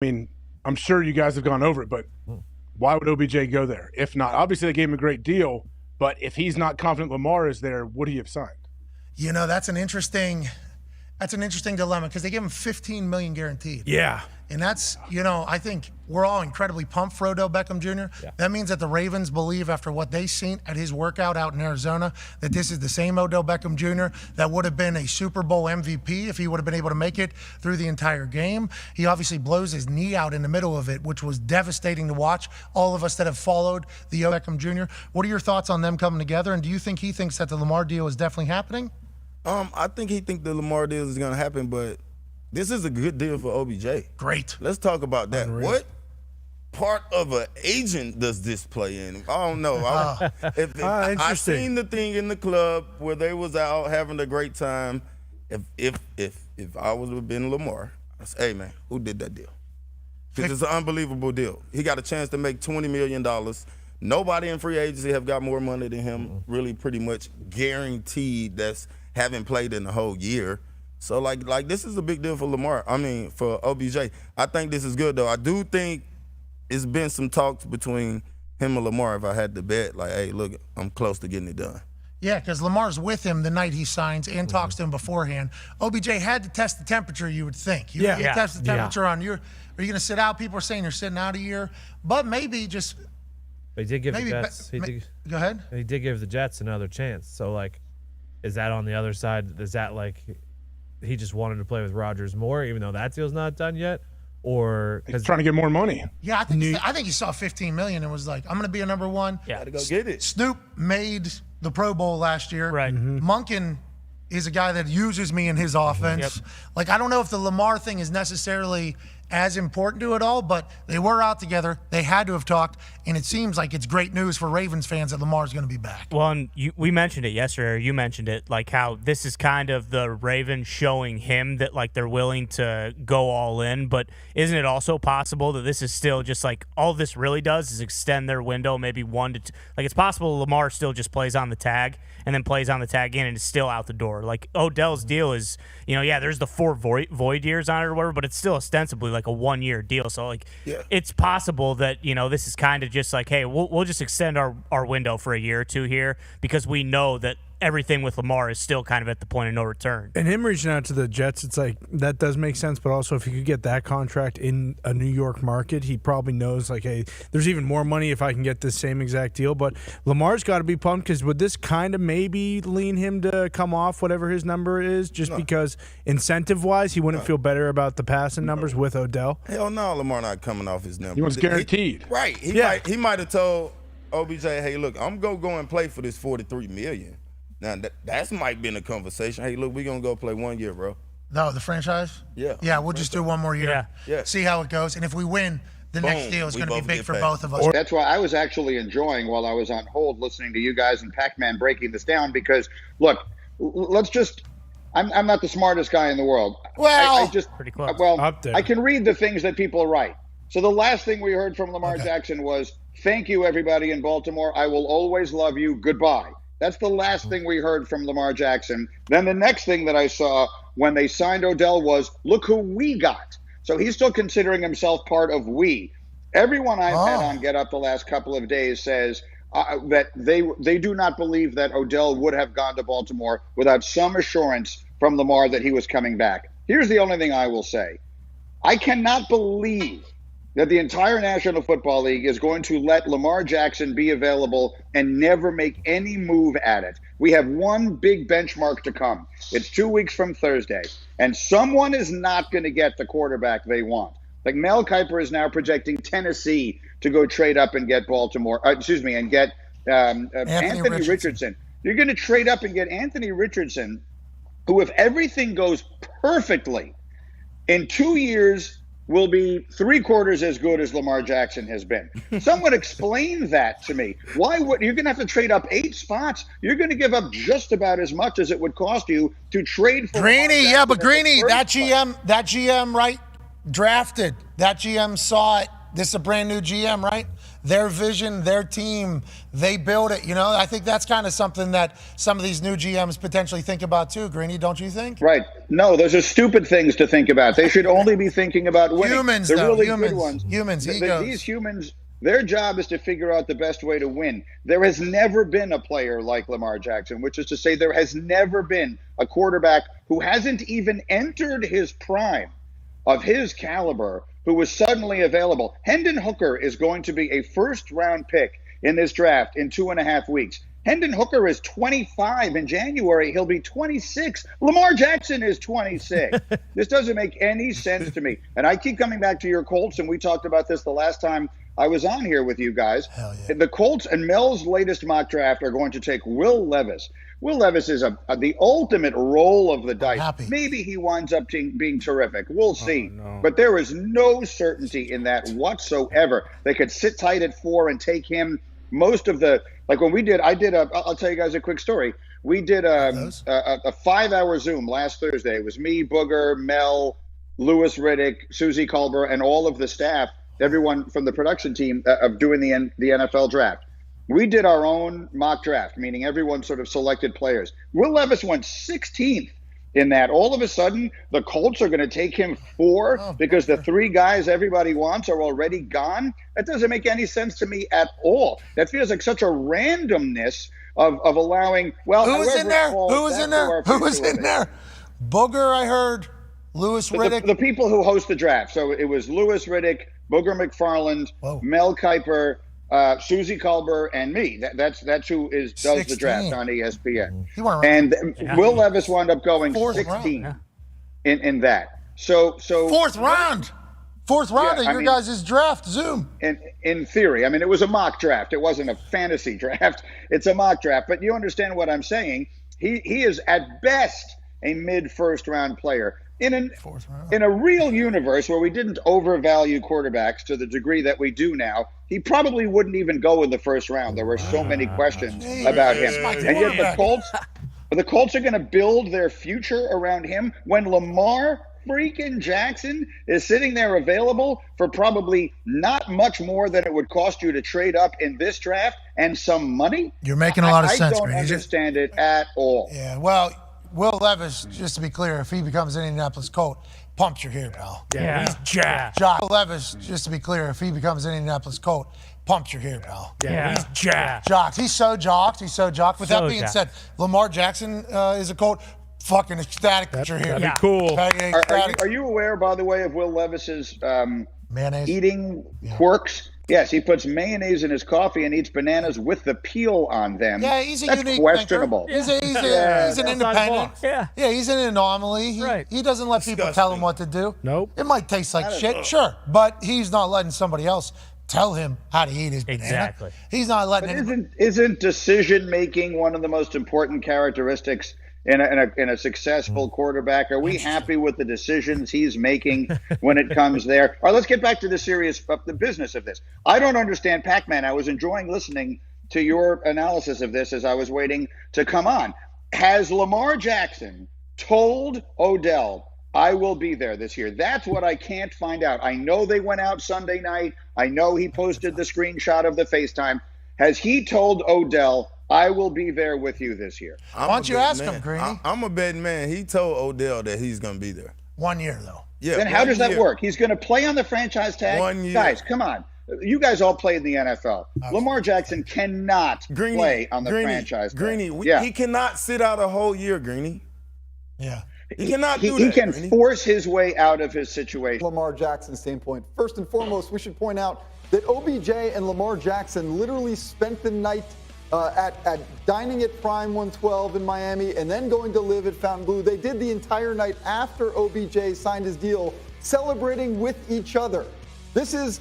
I mean, I'm sure you guys have gone over it, but why would OBJ go there? If not, obviously they gave him a great deal, but if he's not confident Lamar is there, would he have signed? You know, that's an interesting dilemma because they give him $15 million guaranteed. Yeah. And that's, I think we're all incredibly pumped for Odell Beckham Jr. Yeah. That means that the Ravens believe after what they've seen at his workout out in Arizona that this is the same Odell Beckham Jr. that would have been a Super Bowl MVP if he would have been able to make it through the entire game. He obviously blows his knee out in the middle of it, which was devastating to watch. All of us that have followed the Odell Beckham Jr. What are your thoughts on them coming together? And do you think he thinks that the Lamar deal is definitely happening? I think he think the Lamar deal is going to happen, but this is a good deal for OBJ. Great. Let's talk about that. Unreal. What part of an agent does this play in? I don't know. I seen the thing in the club where they was out having a great time. If I would have been Lamar, I say, hey man, who did that deal? Because it's an unbelievable deal. He got a chance to make $20 million. Nobody in free agency have got more money than him. Really, pretty much guaranteed. That's haven't played in the whole year. So, like this is a big deal for Lamar. I mean, for OBJ. I think this is good, though. I do think it's been some talks between him and Lamar, if I had to bet, like, hey, look, I'm close to getting it done. Yeah, because Lamar's with him the night he signs and talks to him beforehand. OBJ had to test the temperature, you would think. You test the temperature on your – are you going to sit out? People are saying you're sitting out a year. But maybe just – But he did give the Jets. Go ahead. He did give the Jets another chance. So, like, is that on the other side? Is that, like – he just wanted to play with Rodgers more, even though that deal's not done yet? Or he's trying to get more money. Yeah, I think he saw $15 million and was like, I'm going to be a number one. Yeah, gotta go get it. Snoop made the Pro Bowl last year. Right. Monken is a guy that uses me in his offense. Like, I don't know if the Lamar thing is necessarily as important to it all, but they were out together. They had to have talked, and it seems like it's great news for Ravens fans that Lamar's going to be back. Well, and we mentioned it yesterday, or you mentioned it, like how this is kind of the Ravens showing him that, like, they're willing to go all in, but isn't it also possible that this is still just, like, all this really does is extend their window maybe 1 to 2. Like, it's possible Lamar still just plays on the tag and then plays on the tag again and is still out the door. Like, Odell's deal is, there's the 4 void years on it or whatever, but it's still ostensibly like a 1-year deal. So, like, it's possible that, this is kind of just like, hey, we'll just extend our window for a year or two here because we know that everything with Lamar is still kind of at the point of no return. And him reaching out to the Jets, it's like, that does make sense, but also if he could get that contract in a New York market, he probably knows, like, hey, there's even more money if I can get this same exact deal. But Lamar's got to be pumped because would this kind of maybe lean him to come off whatever his number is just because incentive-wise he wouldn't feel better about the passing numbers with Odell? Hell no, Lamar not coming off his number. He was guaranteed. Right. He might have told OBJ, hey, look, I'm going to go and play for this $43 million. Now, that's might be in a conversation. Hey, look, we're going to go play 1 year, bro. No, the franchise? Yeah. Yeah, we'll just do 1 more year. Yeah. See how it goes. And if we win, the next deal is going to be big for paid. both of us. That's why I was actually enjoying while I was on hold listening to you guys and Pac-Man breaking this down because, look, let's just – I'm not the smartest guy in the world. Well, I just pretty close. Well, Up there. I can read the things that people write. So the last thing we heard from Lamar Jackson was, thank you, everybody in Baltimore. I will always love you. Goodbye. That's the last thing we heard from Lamar Jackson. Then the next thing that I saw when they signed Odell was, look who we got. So he's still considering himself part of we. Everyone I've had on Get Up the last couple of days says that they do not believe that Odell would have gone to Baltimore without some assurance from Lamar that he was coming back. Here's the only thing I will say. I cannot believe that the entire National Football League is going to let Lamar Jackson be available and never make any move at it. We have one big benchmark to come. It's 2 weeks from Thursday, and someone is not going to get the quarterback they want. Like Mel Kiper is now projecting Tennessee to go trade up and get and get Anthony Richardson. You're going to trade up and get Anthony Richardson, who, if everything goes perfectly, in 2 years will be 3/4 as good as Lamar Jackson has been. Someone explain that to me. Why would you're going to have to trade up 8 spots? You're going to give up just about as much as it would cost you to trade for Greeny. Lamar Yeah, but Jackson Greeny, that GM, right, drafted. That GM saw it. This is a brand new GM, right? their vision, their team, they build it. You know, I think that's kind of something that some of these new GMs potentially think about too, Greeny, don't you think? Right. No, those are stupid things to think about. They should only be thinking about winning. Humans, the though. really Humans. good ones. Humans, egos. These humans, their job is to figure out the best way to win. There has never been a player like Lamar Jackson, which is to say there has never been a quarterback who hasn't even entered his prime of his caliber who was suddenly available. Hendon Hooker is going to be a first-round pick in this draft in 2.5 weeks. Hendon Hooker is 25 in January. He'll be 26. Lamar Jackson is 26. This doesn't make any sense to me. And I keep coming back to your Colts, and we talked about this the last time I was on here with you guys. Hell yeah. The Colts and Mel's latest mock draft are going to take Will Levis. Will Levis is the ultimate roll of the dice. Maybe he winds up being terrific. We'll see. No. But there is no certainty in that whatsoever. They could sit tight at 4 and take him most of the – like when we did – I'll tell you guys a quick story. We did a 5-hour Zoom last Thursday. It was me, Booger, Mel, Louis Riddick, Susie Culber, and all of the staff, everyone from the production team of doing the NFL draft. We did our own mock draft, meaning everyone sort of selected players. Will Levis went 16th in that. All of a sudden, the Colts are going to take him 4 because the 3 guys everybody wants are already gone. That doesn't make any sense to me at all. That feels like such a randomness of allowing, well, who was in there? Who was in there? Who was in there? Booger, I heard. Louis Riddick. The people who host the draft. So it was Louis Riddick, Booger McFarland, Mel Kiper, Susie Culber, and me. That's who does the draft on ESPN. And Will Levis wound up going 16 in that. So fourth round of your guys' draft Zoom. In theory, I mean, it was a mock draft. It wasn't a fantasy draft. It's a mock draft. But you understand what I'm saying. He is at best a mid-first round player. In a real universe where we didn't overvalue quarterbacks to the degree that we do now, he probably wouldn't even go in the first round. There were so many questions about him. And yet the Colts are going to build their future around him when Lamar freaking Jackson is sitting there available for probably not much more than it would cost you to trade up in this draft and some money. You're making a lot of sense. I don't understand it at all. Yeah, well, Will Levis, just to be clear, if he becomes an Indianapolis Colt, pumps your hair, pal. Yeah. He's jacked. Will Levis, just to be clear, if he becomes an Indianapolis Colt, pumps your hair, pal. Yeah. He's jacked. He's so jocked. With that being said, Lamar Jackson is a Colt. Fucking ecstatic that you're here. That'd be cool. Are you aware, by the way, of Will Levis's mayonnaise eating quirks? Yes, he puts mayonnaise in his coffee and eats bananas with the peel on them. Yeah, he's a That's unique questionable. He's an independent. Yeah, he's an anomaly. He doesn't let people tell him what to do. Nope. It might taste like shit, sure, but he's not letting somebody else tell him how to eat his banana. Exactly. He's not letting. Isn't decision making one of the most important characteristics in a successful quarterback? Are we happy with the decisions he's making when it comes there? All right, let's get back to the business of this. I don't understand, Pac-Man. I was enjoying listening to your analysis of this as I was waiting to come on. Has Lamar Jackson told Odell, I will be there this year? That's what I can't find out. I know they went out Sunday night. I know he posted the screenshot of the FaceTime. Has he told Odell, I will be there with you this year? Why don't you ask him, Greeny? I'm a betting man. He told Odell that he's going to be there. 1 year, though. Yeah. Then how does that work? He's going to play on the franchise tag? 1 year. Guys, come on. You guys all played in the NFL. Lamar Jackson cannot play on the franchise tag. Greeny, he cannot sit out a whole year, Greeny. Yeah. He cannot do that. He can force his way out of his situation. Lamar Jackson's standpoint. First and foremost, we should point out that OBJ and Lamar Jackson literally spent the night at dining at Prime 112 in Miami and then going to live at Fontainebleau. They did the entire night after OBJ signed his deal, celebrating with each other. This is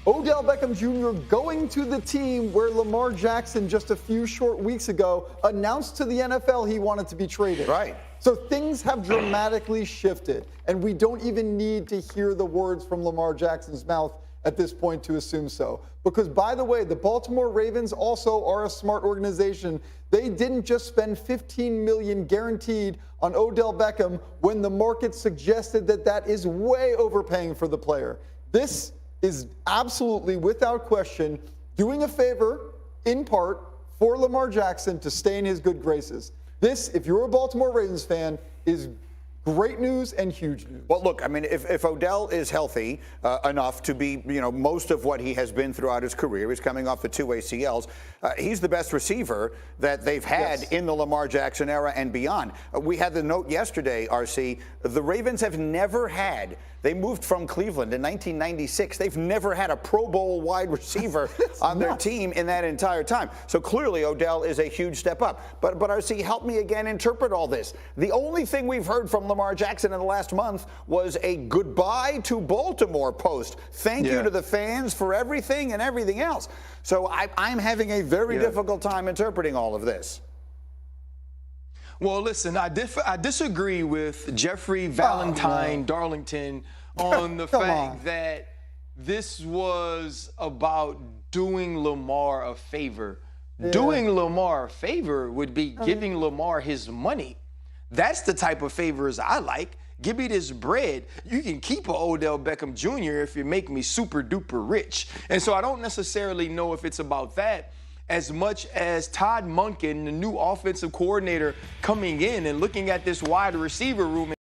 Odell Beckham Jr. going to the team where Lamar Jackson just a few short weeks ago announced to the NFL he wanted to be traded. Right. So things have dramatically shifted, and we don't even need to hear the words from Lamar Jackson's mouth at this point to assume so. Because, by the way, the Baltimore Ravens also are a smart organization. They didn't just spend $15 million guaranteed on Odell Beckham when the market suggested that is way overpaying for the player. This is absolutely, without question, doing a favor, in part, for Lamar Jackson to stay in his good graces. This, if you're a Baltimore Ravens fan, is great news and huge news. Well, look, I mean, if Odell is healthy enough to be, most of what he has been throughout his career, he's coming off the 2 ACLs, he's the best receiver that they've had in the Lamar Jackson era and beyond. We had the note yesterday, RC, the Ravens have never had, they moved from Cleveland in 1996. They've never had a Pro Bowl wide receiver on their team in that entire time. So clearly Odell is a huge step up. But RC, help me again interpret all this. The only thing we've heard from Lamar Jackson in the last month was a goodbye to Baltimore post. Thank you to the fans for everything and everything else. So I'm having a very difficult time interpreting all of this. Well, listen, I disagree with Jeffrey Valentine Darlington on the fact that this was about doing Lamar a favor. Doing Lamar a favor would be giving Lamar his money. That's the type of favors I like. Give me this bread. You can keep an Odell Beckham Jr. if you make me super duper rich. And so I don't necessarily know if it's about that as much as Todd Monken, the new offensive coordinator, coming in and looking at this wide receiver room